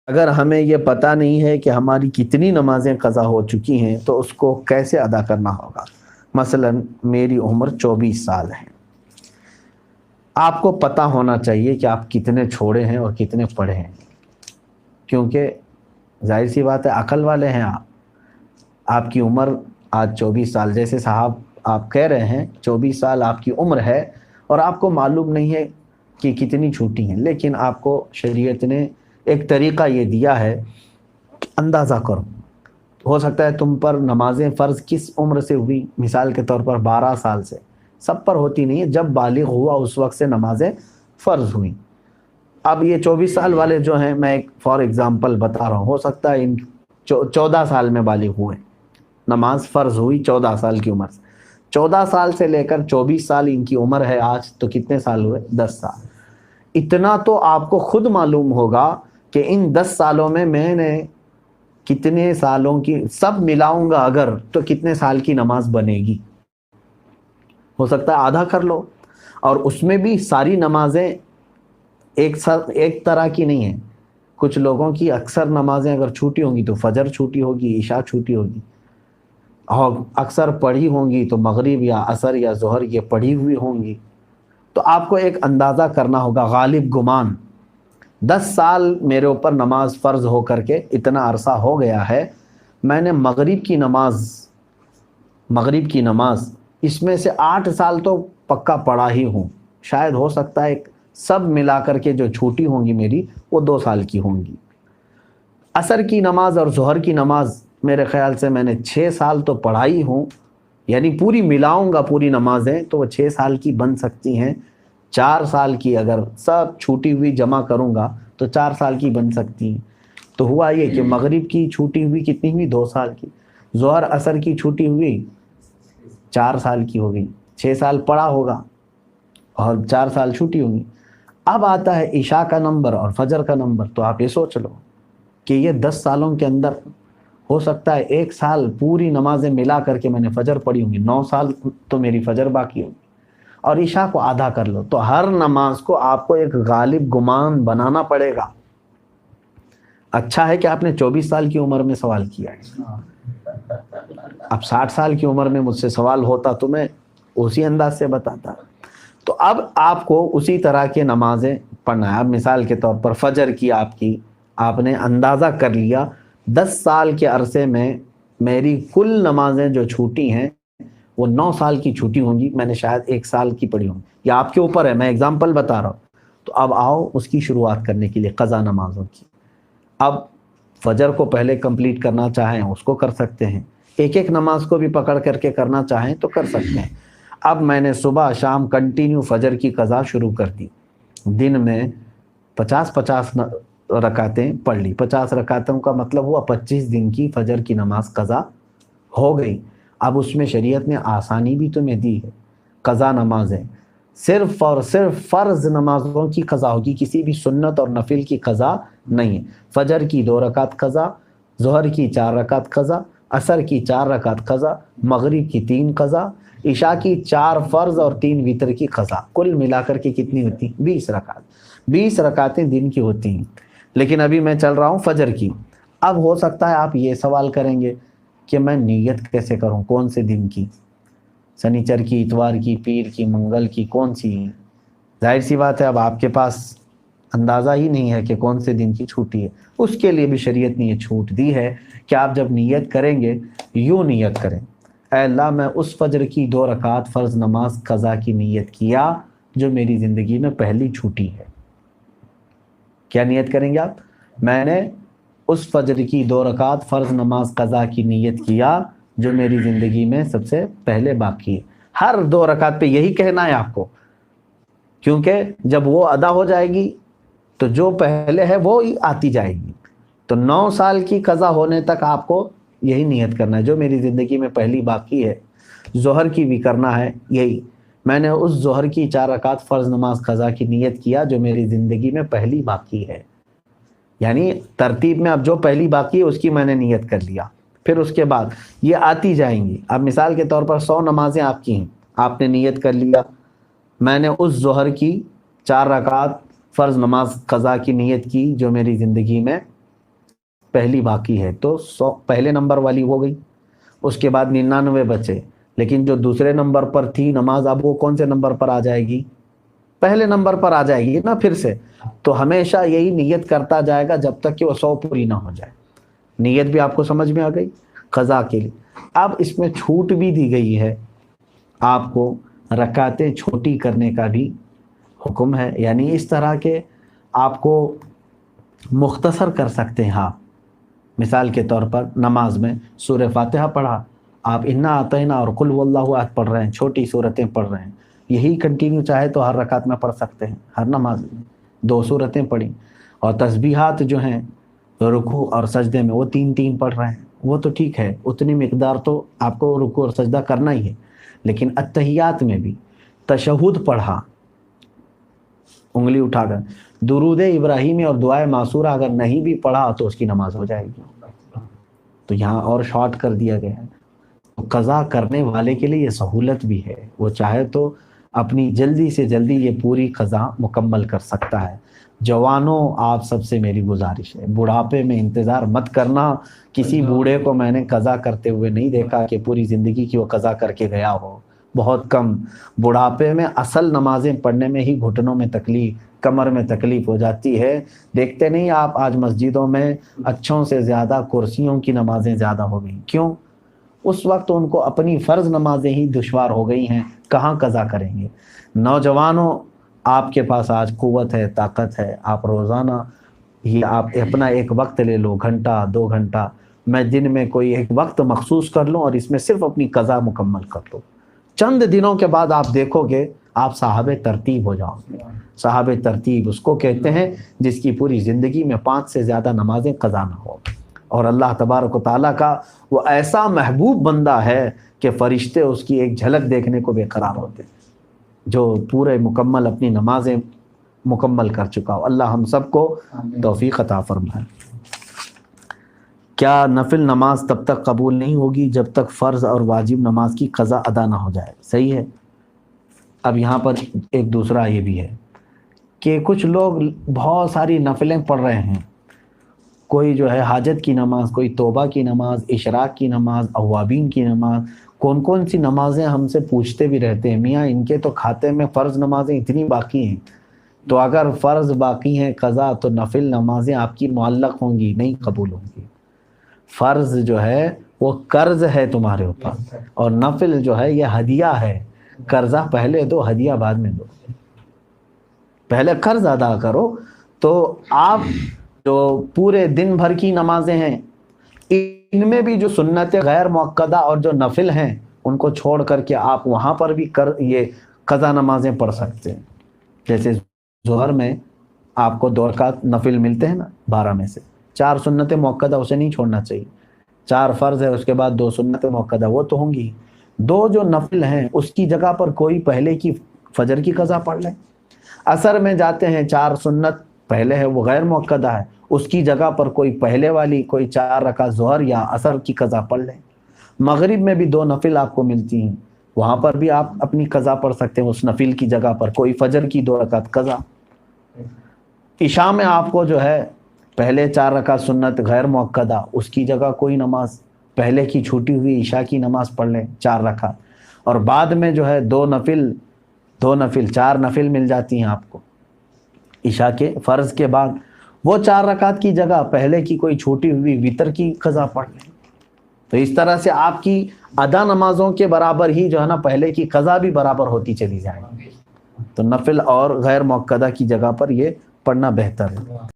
اگر ہمیں یہ پتہ نہیں ہے کہ ہماری کتنی نمازیں قضا ہو چکی ہیں تو اس کو کیسے ادا کرنا ہوگا؟ مثلا میری عمر 24 سال ہے، آپ کو پتہ ہونا چاہیے کہ آپ کتنے چھوڑے ہیں اور کتنے پڑھے ہیں، کیونکہ ظاہر سی بات ہے عقل والے ہیں آپ کی عمر آج 24 سال، جیسے صاحب آپ کہہ رہے ہیں 24 سال آپ کی عمر ہے اور آپ کو معلوم نہیں ہے کہ کتنی چھوٹی ہیں، لیکن آپ کو شریعت نے ایک طریقہ یہ دیا ہے، اندازہ کرو۔ ہو سکتا ہے تم پر نمازیں فرض کس عمر سے ہوئی، مثال کے طور پر 12 سال سے، سب پر ہوتی نہیں ہے، جب بالغ ہوا اس وقت سے نمازیں فرض ہوئیں۔ اب یہ 24 سال والے جو ہیں، میں ایک فار ایگزامپل بتا رہا ہوں، ہو سکتا ہے ان 14 سال میں بالغ ہوئے، نماز فرض ہوئی 14 سال کی عمر سے، 14 سال سے لے کر 24 سال ان کی عمر ہے آج، تو کتنے سال ہوئے؟ 10 سال۔ اتنا تو آپ کو خود معلوم ہوگا کہ ان 10 سالوں میں میں نے کتنے سالوں کی سب ملاؤں گا اگر تو کتنے سال کی نماز بنے گی۔ ہو سکتا ہے آدھا کر لو، اور اس میں بھی ساری نمازیں ایک طرح کی نہیں ہیں، کچھ لوگوں کی اکثر نمازیں اگر چھوٹی ہوں گی تو فجر چھوٹی ہوگی، عشاء چھوٹی ہوگی، اور اکثر پڑھی ہوں گی تو مغرب یا عصر یا ظہر یہ پڑھی ہوئی ہوں گی۔ تو آپ کو ایک اندازہ کرنا ہوگا، غالب گمان 10 سال میرے اوپر نماز فرض ہو کر کے اتنا عرصہ ہو گیا ہے، میں نے مغرب کی نماز اس میں سے 8 سال تو پکا پڑھا ہی ہوں، شاید ہو سکتا ہے سب ملا کر کے جو چھوٹی ہوں گی میری وہ 2 سال کی ہوں گی۔ عصر کی نماز اور ظہر کی نماز میرے خیال سے میں نے 6 سال تو پڑھائی ہوں، یعنی پوری ملاؤں گا پوری نمازیں تو وہ 6 سال کی بن سکتی ہیں، 4 سال کی اگر سب چھوٹی ہوئی جمع کروں گا تو 4 سال کی بن سکتی ہیں۔ تو ہوا یہ کہ مغرب کی چھوٹی ہوئی کتنی ہوئی؟ 2 سال کی، ظہر عصر کی چھوٹی ہوئی 4 سال کی ہو گئی، 6 سال پڑھا ہوگا اور 4 سال چھوٹی ہوگی۔ اب آتا ہے عشاء کا نمبر اور فجر کا نمبر، تو آپ یہ سوچ لو کہ یہ 10 سالوں کے اندر ہو سکتا ہے 1 سال پوری نمازیں ملا کر کے میں نے فجر پڑھی ہوں گی، 9 سال تو میری فجر باقی ہوگی، اور عشاء کو آدھا کر لو، تو ہر نماز کو آپ کو ایک غالب گمان بنانا پڑے گا۔ اچھا ہے کہ آپ نے 24 سال کی عمر میں سوال کیا ہے، اب 60 سال کی عمر میں مجھ سے سوال ہوتا تو میں اسی انداز سے بتاتا۔ تو اب آپ کو اسی طرح کے نمازیں پڑھنا ہے۔ اب مثال کے طور پر فجر کی آپ نے اندازہ کر لیا 10 سال کے عرصے میں میری کل نمازیں جو چھوٹی ہیں وہ 9 سال کی چھوٹی ہوں گی، میں نے شاید 1 سال کی پڑھی ہوں، یا آپ کے اوپر ہے، میں اگزامپل بتا رہا ہوں۔ تو اب آؤ اس کی شروعات کرنے کے لیے قضا نمازوں کی۔ اب فجر کو پہلے کمپلیٹ کرنا چاہیں اس کو کر سکتے ہیں، ایک ایک نماز کو بھی پکڑ کر کے کرنا چاہیں تو کر سکتے ہیں۔ اب میں نے صبح شام کنٹینیو فجر کی قضا شروع کر دی، دن میں 50 رکعتیں پڑھ لی، 50 رکعتوں کا مطلب ہوا 25 دن کی فجر کی نماز قضا ہو گئی۔ اب اس میں شریعت نے آسانی بھی تمہیں دی ہے، قضا نمازیں صرف اور صرف فرض نمازوں کی قضا ہوگی، کسی بھی سنت اور نفل کی قضا نہیں ہے۔ فجر کی 2 رکعت قضا، ظہر کی 4 رکعت قضا، عصر کی 4 رکعت قضا، مغرب کی 3 قضا، عشاء کی 4 فرض اور 3 وتر کی قضا، کل ملا کر کے کتنی ہوتی؟ 20 رکعت، 20 رکعتیں دن کی ہوتی ہیں۔ لیکن ابھی میں چل رہا ہوں فجر کی۔ اب ہو سکتا ہے آپ یہ سوال کریں گے کہ میں نیت کیسے کروں، کون سے دن کی، سنیچر کی، اتوار کی، پیر کی، منگل کی، کون سی؟ ظاہر سی بات ہے اب آپ کے پاس اندازہ ہی نہیں ہے کہ کون سے دن کی چھوٹی ہے۔ اس کے لیے بھی شریعت نے یہ چھوٹ دی ہے کہ آپ جب نیت کریں گے یوں نیت کریں، اے اللہ میں اس فجر کی 2 رکعت فرض نماز قضا کی نیت کیا جو میری زندگی میں پہلی چھوٹی ہے۔ کیا نیت کریں گے آپ؟ میں نے اس فجر کی 2 رکعت فرض نماز قضا کی نیت کیا جو میری زندگی میں سب سے پہلے باقی ہے۔ ہر 2 رکعت پہ یہی کہنا ہے آپ کو، کیونکہ جب وہ ادا ہو جائے گی تو جو پہلے ہے وہ ہی آتی جائے گی۔ تو 9 سال کی قضا ہونے تک آپ کو یہی نیت کرنا ہے، جو میری زندگی میں پہلی باقی ہے۔ ظہر کی بھی کرنا ہے یہی، میں نے اس ظہر کی 4 رکعت فرض نماز قضا کی نیت کیا جو میری زندگی میں پہلی باقی ہے، یعنی ترتیب میں اب جو پہلی باقی ہے اس کی میں نے نیت کر لیا، پھر اس کے بعد یہ آتی جائیں گی۔ اب مثال کے طور پر 100 نمازیں آپ کی ہیں، آپ نے نیت کر لیا میں نے اس ظہر کی 4 رکعت فرض نماز قضا کی نیت کی جو میری زندگی میں پہلی باقی ہے تو 100 پہلے نمبر والی ہو گئی، اس کے بعد 99 بچے، لیکن جو دوسرے نمبر پر تھی نماز اب وہ کون سے نمبر پر آ جائے گی؟ پہلے نمبر پر آ جائے گی نا پھر سے. تو ہمیشہ یہی نیت کرتا جائے گا جب تک کہ وہ 100 پوری نہ ہو جائے. نیت بھی آپ کو سمجھ میں آ گئی قضا کے لیے. اب اس میں چھوٹ بھی دی گئی ہے، آپ کو رکعتیں چھوٹی کرنے کا بھی حکم ہے، یعنی اس طرح کے آپ کو مختصر کر سکتے ہیں آپ. مثال کے طور پر نماز میں سورہ فاتحہ پڑھا، آپ انا اعطینا اور قل هو اللہ احد پڑھ رہے ہیں، چھوٹی صورتیں پڑھ رہے ہیں، یہی کنٹینیو چاہے تو ہر رکعت میں پڑھ سکتے ہیں، ہر نماز میں 2 صورتیں پڑھی. اور تسبیحات جو ہیں رکوع اور سجدے میں وہ 3 پڑھ رہے ہیں، وہ تو ٹھیک ہے، اتنی مقدار تو آپ کو رکوع اور سجدہ کرنا ہی ہے. لیکن اتحیات میں بھی تشہد پڑھا انگلی اٹھا کر، درود ابراہیمی اور دعائے معصورہ اگر نہیں بھی پڑھا تو اس کی نماز ہو جائے گی. تو یہاں اور شارٹ کر دیا گیا ہے. قضا کرنے والے کے لیے یہ سہولت بھی ہے، وہ چاہے تو اپنی جلدی سے جلدی یہ پوری قضا مکمل کر سکتا ہے. جوانوں آپ سب سے میری گزارش ہے، بڑھاپے میں انتظار مت کرنا. کسی بوڑھے کو میں نے قضا کرتے ہوئے نہیں دیکھا کہ پوری زندگی کی وہ قضا کر کے گیا ہو، بہت کم. بڑھاپے میں اصل نمازیں پڑھنے میں ہی گھٹنوں میں تکلیف، کمر میں تکلیف ہو جاتی ہے. دیکھتے نہیں آپ آج مسجدوں میں اچھوں سے زیادہ کرسیوں کی نمازیں زیادہ ہو گئیں. کیوں؟ اس وقت ان کو اپنی فرض نمازیں ہی دشوار ہو گئی ہیں، کہاں قضا کریں گے. نوجوانوں آپ کے پاس آج قوت ہے، طاقت ہے، آپ روزانہ ہی آپ اپنا ایک وقت لے لو، گھنٹہ 2 گھنٹہ، میں دن میں کوئی ایک وقت مخصوص کر لوں اور اس میں صرف اپنی قضا مکمل کر لو. چند دنوں کے بعد آپ دیکھو گے آپ صاحب ترتیب ہو جاؤ گے. صاحب ترتیب اس کو کہتے ہیں جس کی پوری زندگی میں 5 سے زیادہ نمازیں قضا نہ ہو. اور اللہ تبارک و تعالیٰ کا وہ ایسا محبوب بندہ ہے کہ فرشتے اس کی ایک جھلک دیکھنے کو بے قرار ہوتے ہیں، جو پورے مکمل اپنی نمازیں مکمل کر چکا ہو. اللہ ہم سب کو توفیق عطا فرمائے. کیا نفل نماز تب تک قبول نہیں ہوگی جب تک فرض اور واجب نماز کی قضا ادا نہ ہو جائے؟ صحیح ہے. اب یہاں پر ایک دوسرا یہ بھی ہے کہ کچھ لوگ بہت ساری نفلیں پڑھ رہے ہیں، کوئی جو ہے حاجت کی نماز، کوئی توبہ کی نماز، اشراق کی نماز، اوابین کی نماز، کون سی نمازیں ہم سے پوچھتے بھی رہتے ہیں، میاں ان کے تو کھاتے میں فرض نمازیں اتنی باقی ہیں. تو اگر فرض باقی ہیں قضا تو نفل نمازیں آپ کی معلق ہوں گی، نہیں قبول ہوں گی. فرض جو ہے وہ قرض ہے تمہارے اوپر، اور نفل جو ہے یہ ہدیہ ہے. قرضہ پہلے دو، ہدیہ بعد میں دو. پہلے قرض ادا کرو. تو آپ جو پورے دن بھر کی نمازیں ہیں ان میں بھی جو سنت غیر مؤکدہ اور جو نفل ہیں ان کو چھوڑ کر کے آپ وہاں پر بھی یہ قضا نمازیں پڑھ سکتے ہیں. جیسے ظہر میں آپ کو 2 رکعت نفل ملتے ہیں نا 12 میں سے، 4 سنت مؤکدہ اسے نہیں چھوڑنا چاہیے. 4 فرض ہے، اس کے بعد 2 سنت مؤکدہ وہ تو ہوں گی. 2 جو نفل ہیں اس کی جگہ پر کوئی پہلے کی فجر کی قضا پڑھ لیں. عصر میں جاتے ہیں 4 سنت پہلے ہے وہ غیر مؤکدہ ہے، اس کی جگہ پر کوئی پہلے والی کوئی 4 رکعت ظہر یا عصر کی قضا پڑھ لیں. مغرب میں بھی 2 نفل آپ کو ملتی ہیں، وہاں پر بھی آپ اپنی قضا پڑھ سکتے ہیں، اس نفل کی جگہ پر کوئی فجر کی 2 رکعت قضا. عشاء میں آپ کو جو ہے پہلے 4 رکعت سنت غیر مؤکدہ، اس کی جگہ کوئی نماز پہلے کی چھوٹی ہوئی عشاء کی نماز پڑھ لیں 4 رکعت، اور بعد میں جو ہے 2 نفل 4 نفل مل جاتی ہیں آپ کو عشاء کے فرض کے بعد. وہ 4 رکعت کی جگہ پہلے کی کوئی چھوٹی ہوئی وتر کی قضا پڑھ لیں. تو اس طرح سے آپ کی ادا نمازوں کے برابر ہی جو ہے نا پہلے کی قضا بھی برابر ہوتی چلی جائے گی. تو نفل اور غیر مؤکدہ کی جگہ پر یہ پڑھنا بہتر ہے.